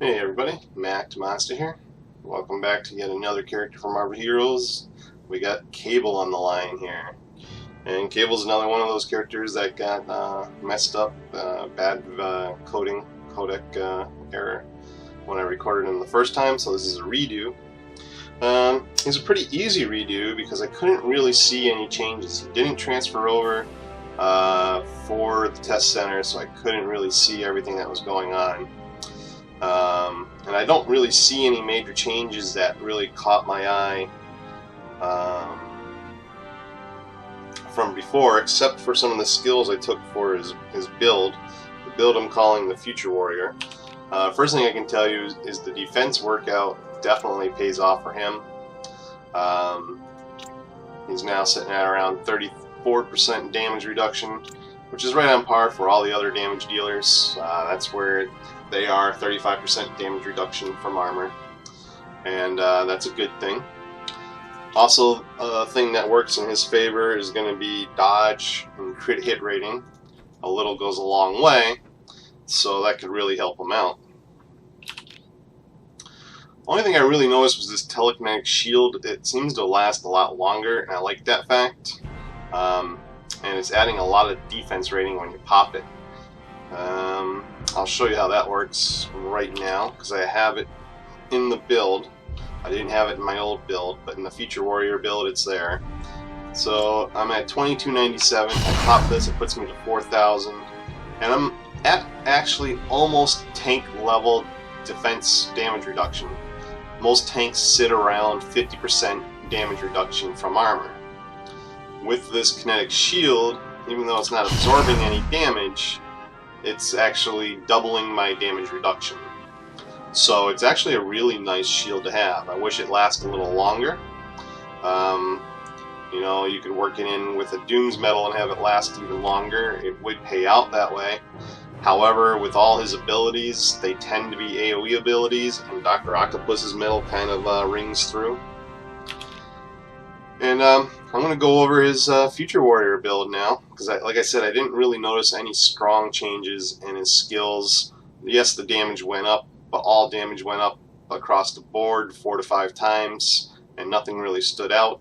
Hey everybody, Mac Monster here. Welcome back to yet another character from Marvel Heroes. We got Cable on the line here. And Cable's another one of those characters that got messed up, bad codec error when I recorded him the first time, so this is a redo. It's a pretty easy redo because I couldn't really see any changes. He didn't transfer over for the test center, so I couldn't really see everything that was going on. And I don't really see any major changes that really caught my eye from before, except for some of the skills I took for his build. The build I'm calling the Future Warrior. First thing I can tell you is the defense workout definitely pays off for him. He's now sitting at around 34% damage reduction, which is right on par for all the other damage dealers. That's where they are, 35% damage reduction from armor, and that's a good thing. Also, a thing that works in his favor is going to be dodge and crit hit rating. A little goes a long way, so that could really help him out. Only thing I really noticed was this telekinetic shield. It seems to last a lot longer, and I like that fact. And it's adding a lot of defense rating when you pop it. I'll show you how that works right now, because I have it in the build. I didn't have it in my old build, but in the Future Warrior build it's there. So I'm at 2297, I pop this, it puts me to 4000, and I'm at actually almost tank level defense damage reduction. Most tanks sit around 50% damage reduction from armor. With this kinetic shield, even though it's not absorbing any damage, it's actually doubling my damage reduction. So it's actually a really nice shield to have. I wish it lasted a little longer. You know, you could work it in with a Doom's Medal and have it last even longer. It would pay out that way. However, with all his abilities, they tend to be AoE abilities, and Dr. Octopus's medal kind of rings through. And I'm going to go over his Future Warrior build now, because like I said, I didn't really notice any strong changes in his skills. Yes, the damage went up, but all damage went up across the board 4 to 5 times, and nothing really stood out.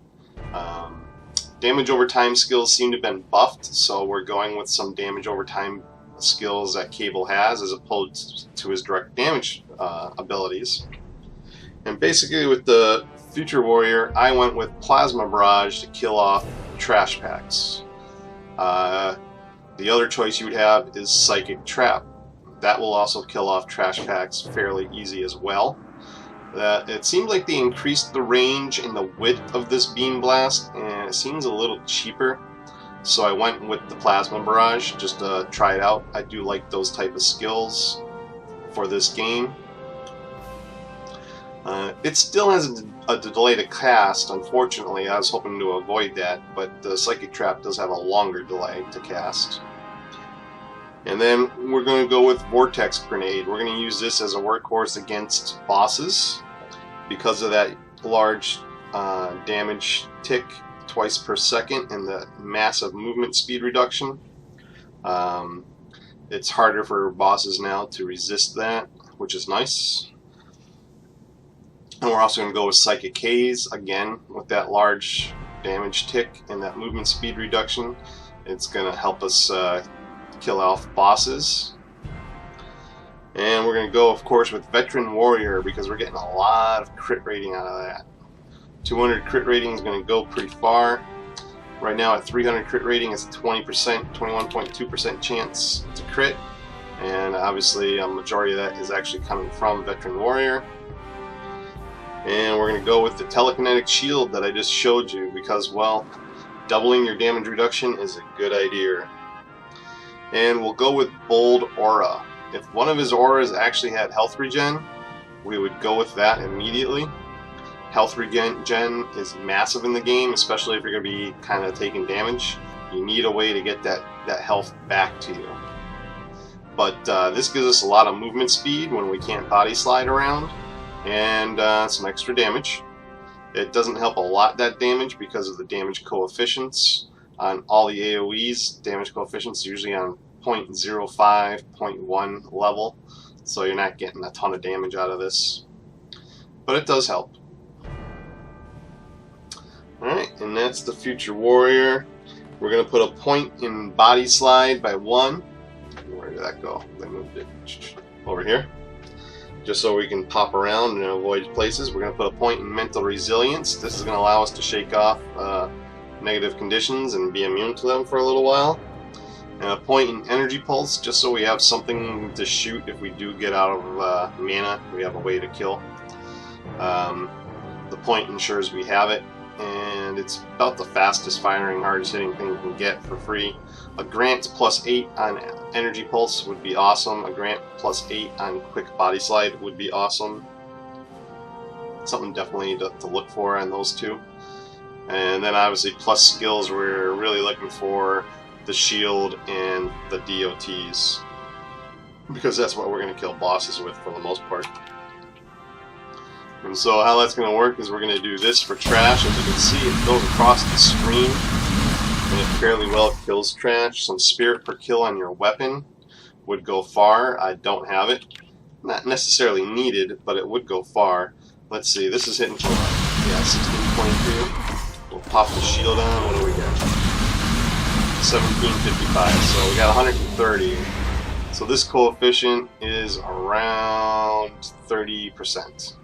Damage over time skills seem to have been buffed, so we're going with some damage over time skills that Cable has as opposed to his direct damage abilities. And basically with the Future Warrior, I went with Plasma Barrage to kill off trash packs. The other choice you would have is Psychic Trap. That will also kill off trash packs fairly easy as well. It seems like they increased the range and the width of this Beam Blast, and it seems a little cheaper. So I went with the Plasma Barrage just to try it out. I do like those type of skills for this game. It still has a delay to cast, unfortunately. I was hoping to avoid that, but the Psychic Trap does have a longer delay to cast. And then we're going to go with Vortex Grenade. We're going to use this as a workhorse against bosses because of that large damage tick twice per second and the massive movement speed reduction. It's harder for bosses now to resist that, which is nice. And we're also going to go with Psychic Haze, again, with that large damage tick and that movement speed reduction. It's going to help us kill off bosses. And we're going to go, of course, with Veteran Warrior, because we're getting a lot of crit rating out of that. 200 crit rating is going to go pretty far. Right now at 300 crit rating, it's a 20%, 21.2% chance to crit. And obviously a majority of that is actually coming from Veteran Warrior. And we're going to go with the telekinetic shield that I just showed you because, well, doubling your damage reduction is a good idea. And we'll go with Bold Aura. If one of his auras actually had health regen, we would go with that immediately. Health regen is massive in the game, especially if you're going to be kind of taking damage. You need a way to get that health back to you. But this gives us a lot of movement speed when we can't body slide around, and some extra damage. It doesn't help a lot, that damage, because of the damage coefficients on all the AoEs. Damage coefficients are usually on 0.05, 0.1 level, so you're not getting a ton of damage out of this, but it does help. Alright, and that's the Future Warrior. We're going to put a point in body slide by 1. Where did that go? They moved it over here. Just so we can pop around and avoid places. We're going to put a point in mental resilience. This is going to allow us to shake off negative conditions and be immune to them for a little while. And a point in energy pulse, just so we have something to shoot if we do get out of mana. We have a way to kill. The point ensures we have it, and it's about the fastest firing, hardest hitting thing you can get for free. A grant +8 on energy pulse would be awesome. A grant +8 on quick body slide would be awesome. Something definitely to look for on those two. And then obviously plus skills, we're really looking for the shield and the DOTs, because that's what we're going to kill bosses with for the most part. And so how that's going to work is we're going to do this for trash. As you can see, it goes across the screen, and it fairly well kills trash. Some spirit per kill on your weapon would go far. I don't have it. Not necessarily needed, but it would go far. Let's see, this is hitting for, yeah, 16.2. We'll pop the shield on. What do we get? 1755. So we got 130. So this coefficient is around 30%.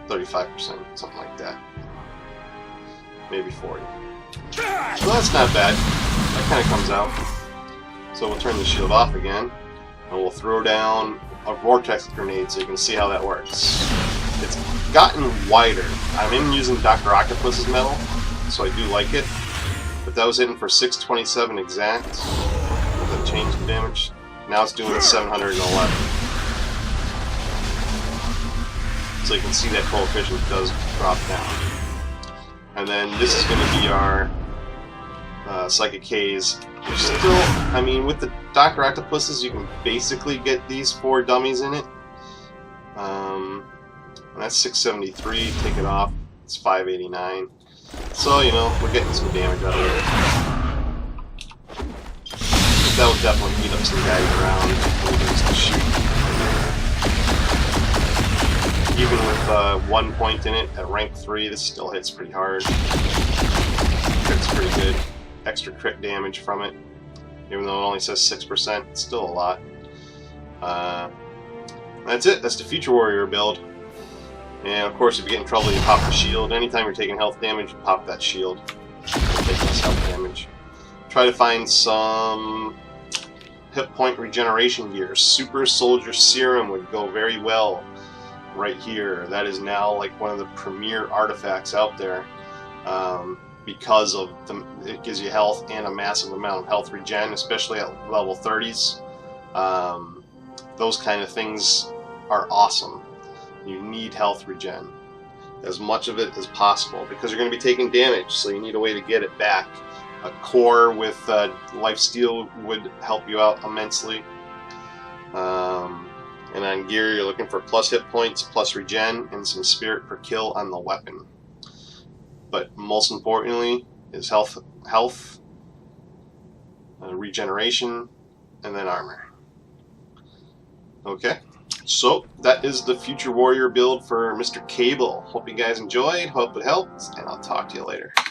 35%, something like that. Maybe 40. So that's not bad. That kind of comes out. So we'll turn the shield off again, and we'll throw down a vortex grenade so you can see how that works. It's gotten wider. I'm using Dr. Octopus's metal, so I do like it. But that was hitting for 627 exact. That changed the damage. Now it's doing 711. So you can see that coefficient does drop down. And then this is going to be our Psychic Haze. Which still, I mean, with the Dr. Octopuses, you can basically get these 4 dummies in it. And that's 673. Take it off. It's 589. So, you know, we're getting some damage out of it. That will definitely beat up some guys around when he goes to shoot. Even with 1 point in it at rank 3, this still hits pretty hard. Crit's pretty good. Extra crit damage from it. Even though it only says 6%, it's still a lot. That's it. That's the Future Warrior build. And of course, if you get in trouble, you pop the shield. Anytime you're taking health damage, you pop that shield. Take less health damage. Try to find some hit point regeneration gear. Super Soldier Serum would go very well right here. That is now like one of the premier artifacts out there, because of it gives you health and a massive amount of health regen, especially at level 30s. Those kind of things are awesome. You need health regen, as much of it as possible, because you're going to be taking damage, so you need a way to get it back. A core with lifesteal would help you out immensely. And on gear, you're looking for plus hit points, plus regen, and some spirit per kill on the weapon. But most importantly is health, regeneration, and then armor. Okay, so that is the Future Warrior build for Mr. Cable. Hope you guys enjoyed, hope it helped, and I'll talk to you later.